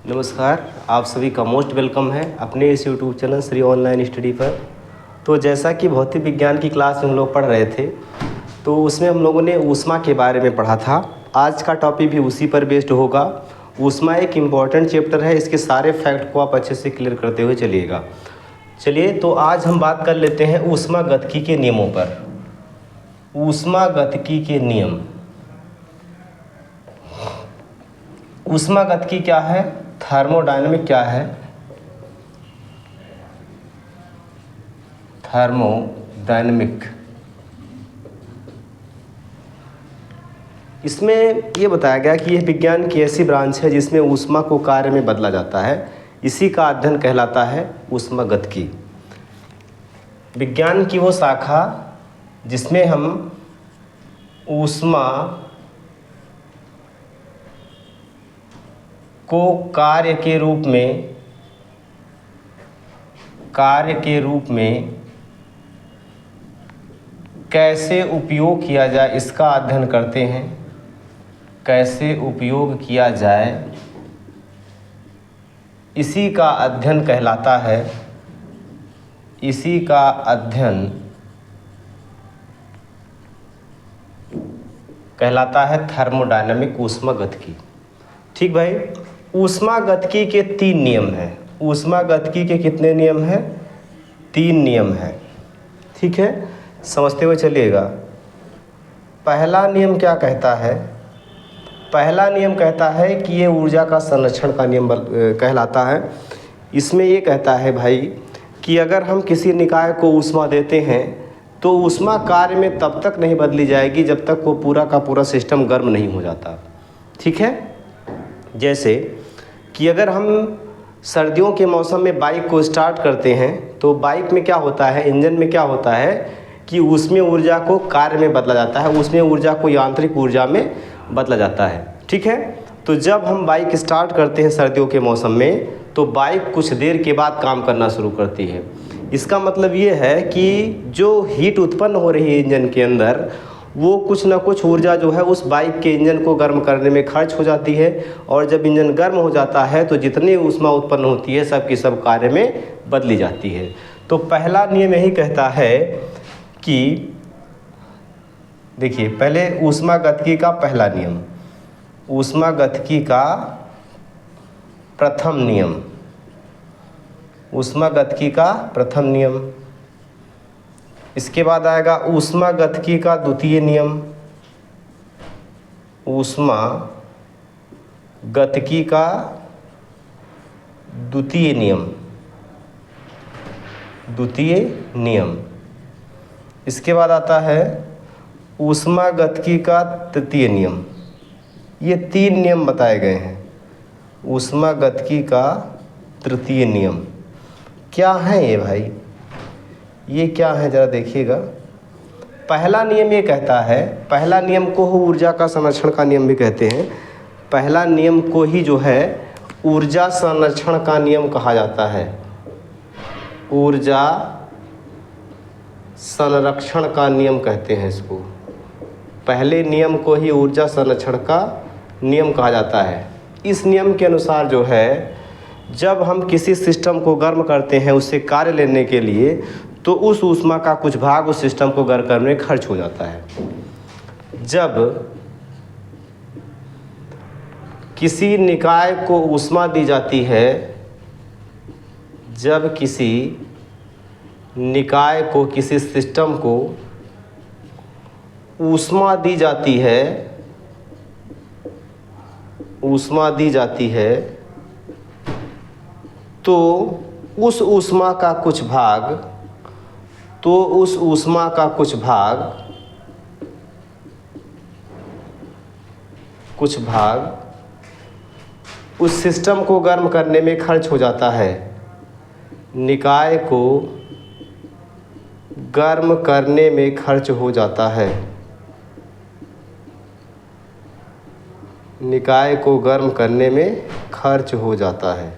नमस्कार, आप सभी का मोस्ट वेलकम है अपने इस YouTube channel Shri online study पर। तो जैसा कि भौतिक विज्ञान की क्लास में हम लोग पढ़ रहे थे, तो उसमें हम लोगों ने ऊष्मा के बारे में पढ़ा था। आज का टॉपिक भी उसी पर बेस्ड होगा। ऊष्मा एक इम्पॉर्टेंट चैप्टर है, इसके सारे फैक्ट को आप अच्छे से क्लियर करते हुए चलिएगा। चलिए, तो आज हम बात कर लेते हैं ऊष्मागतिकी के नियमों पर। ऊष्मागतिकी के नियम। ऊष्मागतिकी क्या है, थर्मोडायनामिक क्या है, थर्मोडायनामिक। इसमें ये बताया गया कि यह विज्ञान की ऐसी ब्रांच है जिसमें ऊष्मा को कार्य में बदला जाता है। इसी का अध्ययन कहलाता है ऊष्मागतिकी। विज्ञान की वो शाखा जिसमें हम ऊष्मा को कार्य के रूप में कैसे उपयोग किया जाए इसका अध्ययन करते हैं। कैसे उपयोग किया जाए, इसी का अध्ययन कहलाता है, इसी का अध्ययन कहलाता है थर्मोडायनामिक, ऊष्मागतिकी। ठीक भाई, ऊष्मागतिकी के 3 नियम हैं। ऊष्मागतिकी के कितने नियम हैं? 3 नियम हैं। ठीक है, समझते हुए चलिएगा। पहला नियम क्या कहता है? पहला नियम कहता है कि ये ऊर्जा का संरक्षण का नियम कहलाता है। इसमें ये कहता है भाई कि अगर हम किसी निकाय को ऊष्मा देते हैं तो ऊष्मा कार्य में तब तक नहीं बदली जाएगी जब तक वो पूरा का पूरा सिस्टम गर्म नहीं हो जाता। ठीक है, जैसे कि अगर हम सर्दियों के मौसम में बाइक को स्टार्ट करते हैं तो बाइक में क्या होता है, इंजन में क्या होता है कि उसमें ऊर्जा को कार्य में बदला जाता है, उसमें ऊर्जा को यांत्रिक ऊर्जा में बदला जाता है। ठीक है, तो जब हम बाइक स्टार्ट करते हैं सर्दियों के मौसम में तो बाइक कुछ देर के बाद काम करना शुरू करती है। इसका मतलब ये है कि जो हीट उत्पन्न हो रही है इंजन के अंदर, वो कुछ ना कुछ ऊर्जा जो है उस बाइक के इंजन को गर्म करने में खर्च हो जाती है। और जब इंजन गर्म हो जाता है तो जितनी ऊष्मा उत्पन्न होती है सब की सब कार्य में बदली जाती है। तो पहला नियम यही कहता है कि देखिए, पहले ऊष्मागतिकी का पहला नियम, ऊष्मागतिकी का प्रथम नियम, ऊष्मागतिकी का प्रथम नियम। इसके बाद आएगा ऊष्मागतिकी का द्वितीय नियम, ऊष्मागतिकी का द्वितीय नियम, द्वितीय नियम। इसके बाद आता है ऊष्मागतिकी का तृतीय नियम। ये 3 नियम बताए गए हैं। ऊष्मागतिकी का तृतीय नियम क्या है ये भाई? ये क्या है ज़रा देखिएगा। पहला नियम ये कहता है, पहला नियम को ऊर्जा का संरक्षण का नियम भी कहते हैं। पहला नियम को ही जो है ऊर्जा संरक्षण का नियम कहा जाता है। ऊर्जा संरक्षण का नियम कहते हैं इसको। पहले नियम को ही ऊर्जा संरक्षण का नियम कहा जाता है। इस नियम के अनुसार जो है, जब हम किसी सिस्टम को गर्म करते हैं उससे कार्य लेने के लिए, तो उस ऊष्मा का कुछ भाग उस सिस्टम को गर्म करने में खर्च हो जाता है। जब किसी निकाय को ऊष्मा दी जाती है, जब किसी निकाय को, किसी सिस्टम को ऊष्मा दी जाती है, ऊष्मा दी जाती है, तो उस ऊष्मा का कुछ भाग, उस सिस्टम को गर्म करने में खर्च हो जाता है। निकाय को गर्म करने में खर्च हो जाता है। निकाय को गर्म करने में खर्च हो जाता है।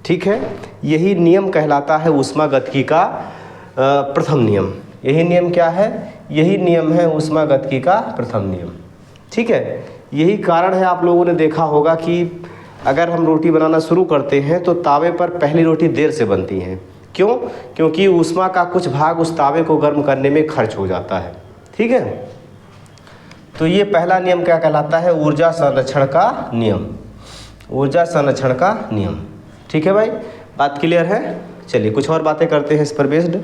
ठीक है, यही नियम कहलाता है ऊष्मागतिकी का प्रथम नियम। यही नियम क्या है? यही नियम है ऊष्मागतिकी का प्रथम नियम। ठीक है, यही कारण है आप लोगों ने देखा होगा कि अगर हम रोटी बनाना शुरू करते हैं तो तावे पर पहली रोटी देर से बनती हैं। क्यों? क्योंकि ऊष्मा का कुछ भाग उस तावे को गर्म करने में खर्च हो जाता है। ठीक है, तो ये पहला नियम क्या कहलाता है? ऊर्जा संरक्षण का नियम। ऊर्जा संरक्षण का नियम। ठीक है भाई, बात क्लियर है? चलिए कुछ और बातें करते हैं इस पर बेस्ड।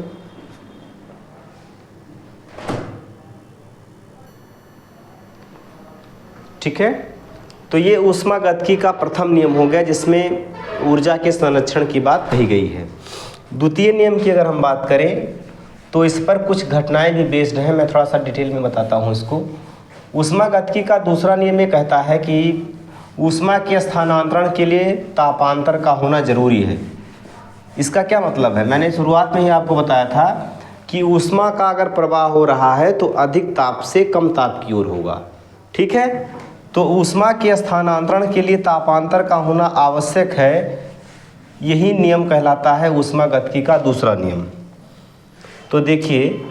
ठीक है, तो ये ऊष्मागतिकी का प्रथम नियम हो गया जिसमें ऊर्जा के संरक्षण की बात कही गई है। द्वितीय नियम की अगर हम बात करें तो इस पर कुछ घटनाएं भी बेस्ड हैं, मैं थोड़ा सा डिटेल में बताता हूँ इसको। ऊष्मागतिकी का दूसरा नियम ये कहता है कि ऊष्मा के स्थानांतरण के लिए तापांतर का होना जरूरी है। इसका क्या मतलब है? मैंने शुरुआत में ही आपको बताया था कि ऊष्मा का अगर प्रवाह हो रहा है तो अधिक ताप से कम ताप की ओर होगा। ठीक है, तो ऊष्मा के स्थानांतरण के लिए तापांतर का होना आवश्यक है, यही नियम कहलाता है ऊष्मागतिकी का दूसरा नियम। तो देखिए,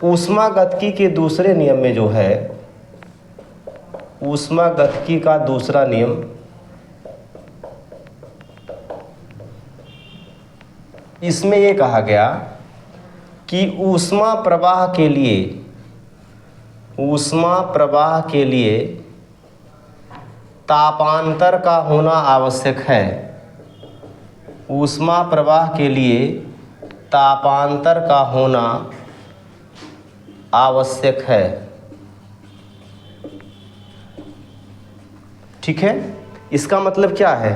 ऊष्मागतिकी के दूसरे नियम में जो है, ऊष्मागतिकी का दूसरा नियम इसमें ये कहा गया कि ऊष्मा प्रवाह के लिए तापांतर का होना आवश्यक है। ऊष्मा प्रवाह के लिए तापांतर का होना आवश्यक है। ठीक है, इसका मतलब क्या है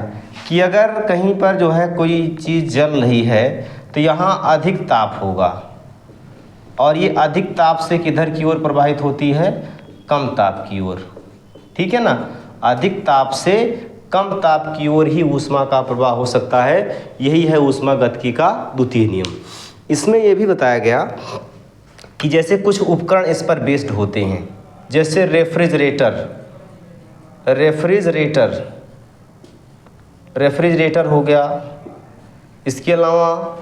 कि अगर कहीं पर जो है कोई चीज़ जल रही है तो यहाँ अधिक ताप होगा, और ये अधिक ताप से किधर की ओर प्रवाहित होती है? कम ताप की ओर। ठीक है ना, अधिक ताप से कम ताप की ओर ही ऊष्मा का प्रवाह हो सकता है। यही है ऊष्मागतिकी का द्वितीय नियम। इसमें यह भी बताया गया कि जैसे कुछ उपकरण इस पर बेस्ड होते हैं, जैसे रेफ्रिजरेटर हो गया, इसके अलावा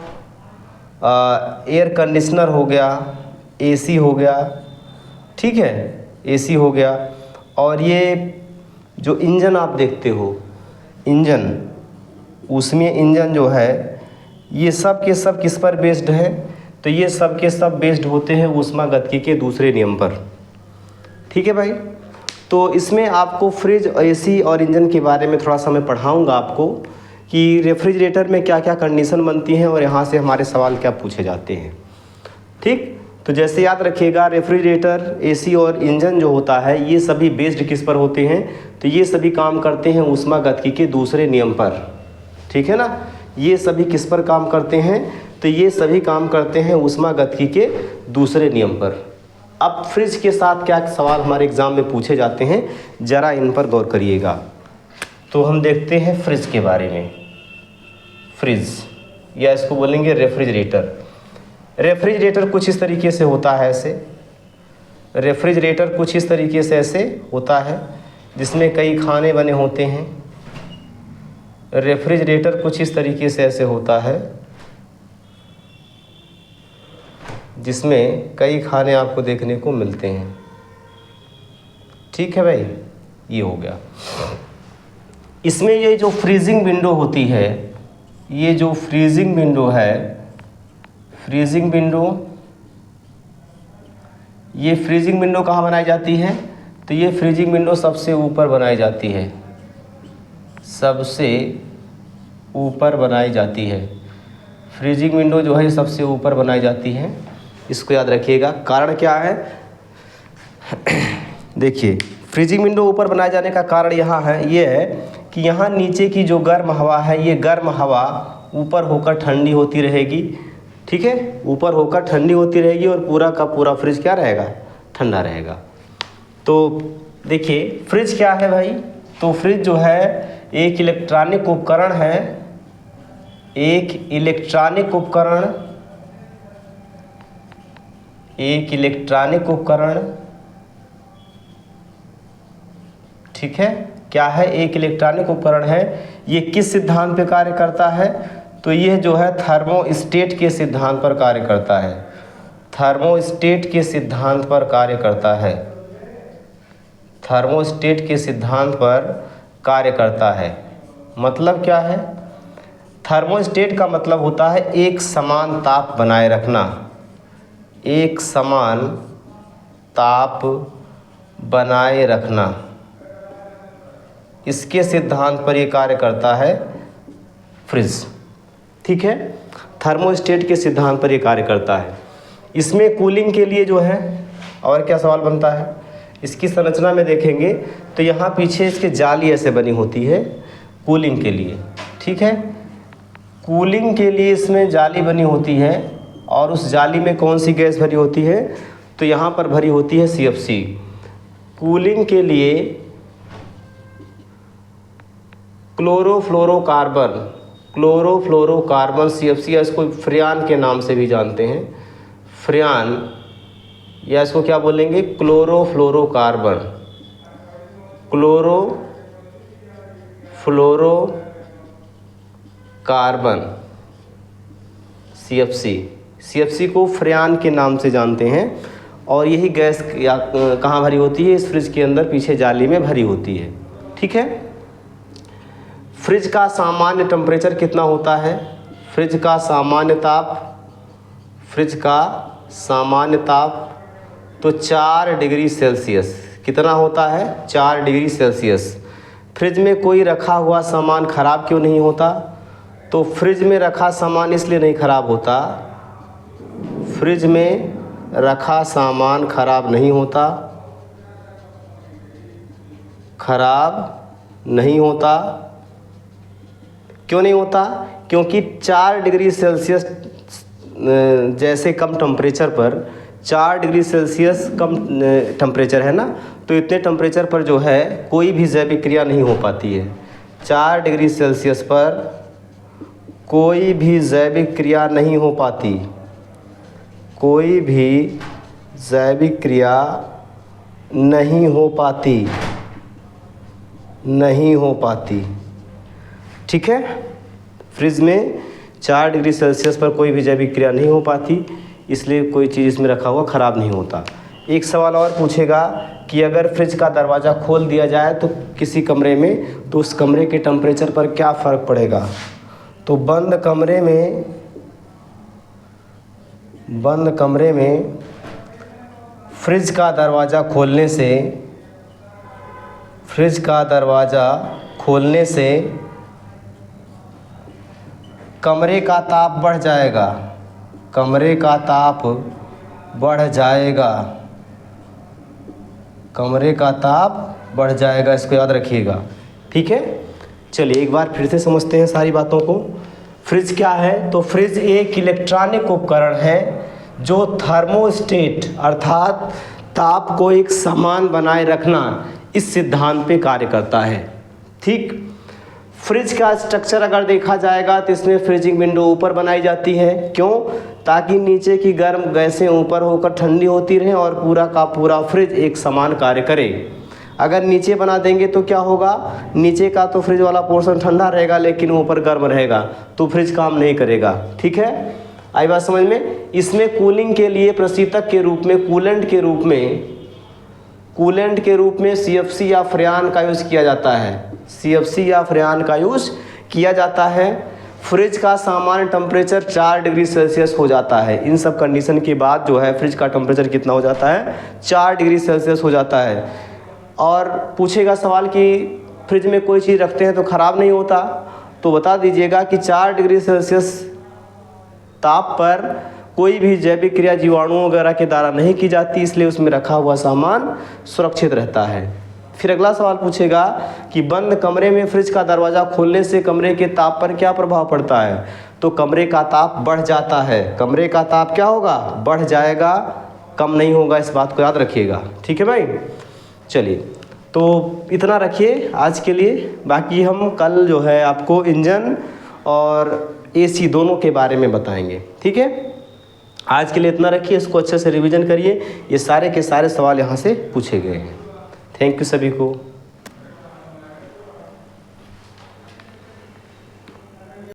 एयर कंडीशनर हो गया, एसी हो गया। ठीक है, एसी हो गया, और ये जो इंजन आप देखते हो, इंजन, उसमें इंजन जो है, ये सब के सब किस पर बेस्ड है? तो ये सब के सब बेस्ड होते हैं ऊष्मागतिकी के दूसरे नियम पर। ठीक है भाई, तो इसमें आपको फ्रिज, एसी और इंजन के बारे में थोड़ा सा मैं पढ़ाऊँगा आपको कि रेफ्रिजरेटर में क्या क्या कंडीशन बनती हैं और यहाँ से हमारे सवाल क्या पूछे जाते हैं। ठीक, तो जैसे याद रखिएगा, रेफ्रिजरेटर, एसी और इंजन जो होता है ये सभी बेस्ड किस पर होते हैं? तो ये सभी काम करते हैं ऊष्मागतिकी के दूसरे नियम पर। ठीक है ना, ये सभी किस पर काम करते हैं? तो ये सभी काम करते हैं ऊष्मागतिकी के दूसरे नियम पर। अब फ्रिज के साथ क्या सवाल हमारे एग्ज़ाम में पूछे जाते हैं, ज़रा इन पर गौर करिएगा। तो हम देखते हैं फ्रिज के बारे में। फ्रिज, या इसको बोलेंगे रेफ्रिजरेटर। रेफ्रिजरेटर कुछ इस तरीके से होता है, ऐसे। रेफ्रिजरेटर कुछ इस तरीके से ऐसे होता है, जिसमें कई खाने बने होते हैं। रेफ्रिजरेटर कुछ इस तरीके से ऐसे होता है, जिसमें कई खाने आपको देखने को मिलते हैं। ठीक है भाई, ये हो गया। इसमें ये जो फ्रीजिंग विंडो होती है, ये जो फ्रीजिंग विंडो है, फ्रीजिंग विंडो, ये फ्रीजिंग विंडो कहाँ बनाई जाती है? तो ये फ्रीजिंग विंडो सबसे ऊपर बनाई जाती है, सबसे ऊपर बनाई जाती है। फ्रीजिंग विंडो जो है ये सबसे ऊपर बनाई जाती है, इसको याद रखिएगा। कारण क्या है? देखिए, फ्रीजिंग विंडो ऊपर बनाए जाने का कारण यहाँ है, ये है कि यहाँ नीचे की जो गर्म हवा है, ये गर्म हवा ऊपर होकर ठंडी होती रहेगी। ठीक है, ऊपर होकर ठंडी होती रहेगी और पूरा का पूरा फ्रिज क्या रहेगा? ठंडा रहेगा। तो देखिए, फ्रिज क्या है भाई? तो फ्रिज जो है एक इलेक्ट्रॉनिक उपकरण है, एक इलेक्ट्रॉनिक उपकरण, एक इलेक्ट्रॉनिक उपकरण। ठीक है, क्या है? एक इलेक्ट्रॉनिक उपकरण है। ये किस सिद्धांत पे कार्य करता है? तो यह जो है थर्मोस्टेट के सिद्धांत पर कार्य करता है। थर्मोस्टेट के सिद्धांत पर कार्य करता है। थर्मोस्टेट के सिद्धांत पर कार्य करता है। मतलब क्या है? थर्मोस्टेट का मतलब होता है एक समान ताप बनाए रखना, एक समान ताप बनाए रखना। इसके सिद्धांत पर ये कार्य करता है फ्रिज। ठीक है, थर्मोस्टेट के सिद्धांत पर ये कार्य करता है। इसमें कूलिंग के लिए जो है, और क्या सवाल बनता है, इसकी संरचना में देखेंगे तो यहाँ पीछे इसके जाली ऐसे बनी होती है कूलिंग के लिए। ठीक है, कूलिंग के लिए इसमें जाली बनी होती है, और उस जाली में कौन सी गैस भरी होती है? तो यहाँ पर भरी होती है CFC। कूलिंग के लिए क्लोरोफ्लोरोकार्बन CFC, या इसको फ्रियान के नाम से भी जानते हैं, फ्रियान, या इसको क्या बोलेंगे? क्लोरोफ्लोरोकार्बन CFC को फ्रियान के नाम से जानते हैं। और यही गैस या कहाँ भरी होती है? इस फ्रिज के अंदर पीछे जाली में भरी होती है। ठीक है, फ्रिज का सामान्य टेम्परेचर कितना होता है? फ्रिज का सामान्य ताप तो 4 डिग्री सेल्सियस। कितना होता है? 4 डिग्री सेल्सियस। फ्रिज में कोई रखा हुआ सामान खराब क्यों नहीं होता? तो फ्रिज में रखा सामान इसलिए नहीं खराब होता, फ्रिज में रखा सामान खराब नहीं होता, क्यों नहीं होता? क्योंकि 4 डिग्री सेल्सियस जैसे कम टेम्परेचर पर, 4 डिग्री सेल्सियस कम टेम्परेचर है ना, तो इतने टेम्परेचर पर जो है कोई भी जैविक क्रिया नहीं हो पाती है। 4 डिग्री सेल्सियस पर कोई भी जैविक क्रिया नहीं हो पाती, कोई भी जैविक क्रिया नहीं हो पाती। ठीक है, फ्रिज में 4 डिग्री सेल्सियस पर कोई भी जैविक क्रिया नहीं हो पाती, इसलिए कोई चीज़ इसमें रखा हुआ ख़राब नहीं होता। एक सवाल और पूछेगा कि अगर फ्रिज का दरवाज़ा खोल दिया जाए तो किसी कमरे में, तो उस कमरे के टेम्परेचर पर क्या फ़र्क पड़ेगा? तो बंद कमरे में फ्रिज का दरवाज़ा खोलने से कमरे का ताप बढ़ जाएगा, कमरे का ताप बढ़ जाएगा, इसको याद रखिएगा। ठीक है, चलिए एक बार फिर से समझते हैं सारी बातों को। फ्रिज क्या है? तो फ्रिज एक इलेक्ट्रॉनिक उपकरण है जो थर्मोस्टेट अर्थात ताप को एक समान बनाए रखना, इस सिद्धांत पे कार्य करता है। ठीक, फ्रिज का स्ट्रक्चर अगर देखा जाएगा तो इसमें फ्रीजिंग विंडो ऊपर बनाई जाती है। क्यों? ताकि नीचे की गर्म गैसें ऊपर होकर ठंडी होती रहें और पूरा का पूरा फ्रिज एक समान कार्य करे। अगर नीचे बना देंगे तो क्या होगा? नीचे का तो फ्रिज वाला पोर्शन ठंडा रहेगा लेकिन ऊपर गर्म रहेगा, तो फ्रिज काम नहीं करेगा। ठीक है, आई बात समझ में? इसमें कूलिंग के लिए प्रशीतक के रूप में, कूलेंट के रूप में CFC या फ्रियान का यूज़ किया जाता है। CFC या फ्रियान का यूज़ किया जाता है। फ्रिज का सामान्य टेम्परेचर 4 डिग्री सेल्सियस हो जाता है। इन सब कंडीशन के बाद जो है फ्रिज का टेम्परेचर कितना हो जाता है? 4 डिग्री सेल्सियस हो जाता है। और पूछेगा सवाल कि फ्रिज में कोई चीज़ रखते हैं तो ख़राब नहीं होता, तो बता दीजिएगा कि 4 डिग्री सेल्सियस ताप पर कोई भी जैविक क्रिया जीवाणुओं वगैरह के द्वारा नहीं की जाती, इसलिए उसमें रखा हुआ सामान सुरक्षित रहता है। फिर अगला सवाल पूछेगा कि बंद कमरे में फ्रिज का दरवाज़ा खोलने से कमरे के ताप पर क्या प्रभाव पड़ता है? तो कमरे का ताप बढ़ जाता है। कमरे का ताप क्या होगा? बढ़ जाएगा, कम नहीं होगा। इस बात को याद रखिएगा। ठीक है भाई, चलिए तो इतना रखिए आज के लिए। बाकी हम कल जो है आपको इंजन और AC दोनों के बारे में बताएंगे। ठीक है, आज के लिए इतना रखिए, इसको अच्छे से रिवीजन करिए। ये सारे के सारे सवाल यहाँ से पूछे गए हैं। थैंक यू सभी को।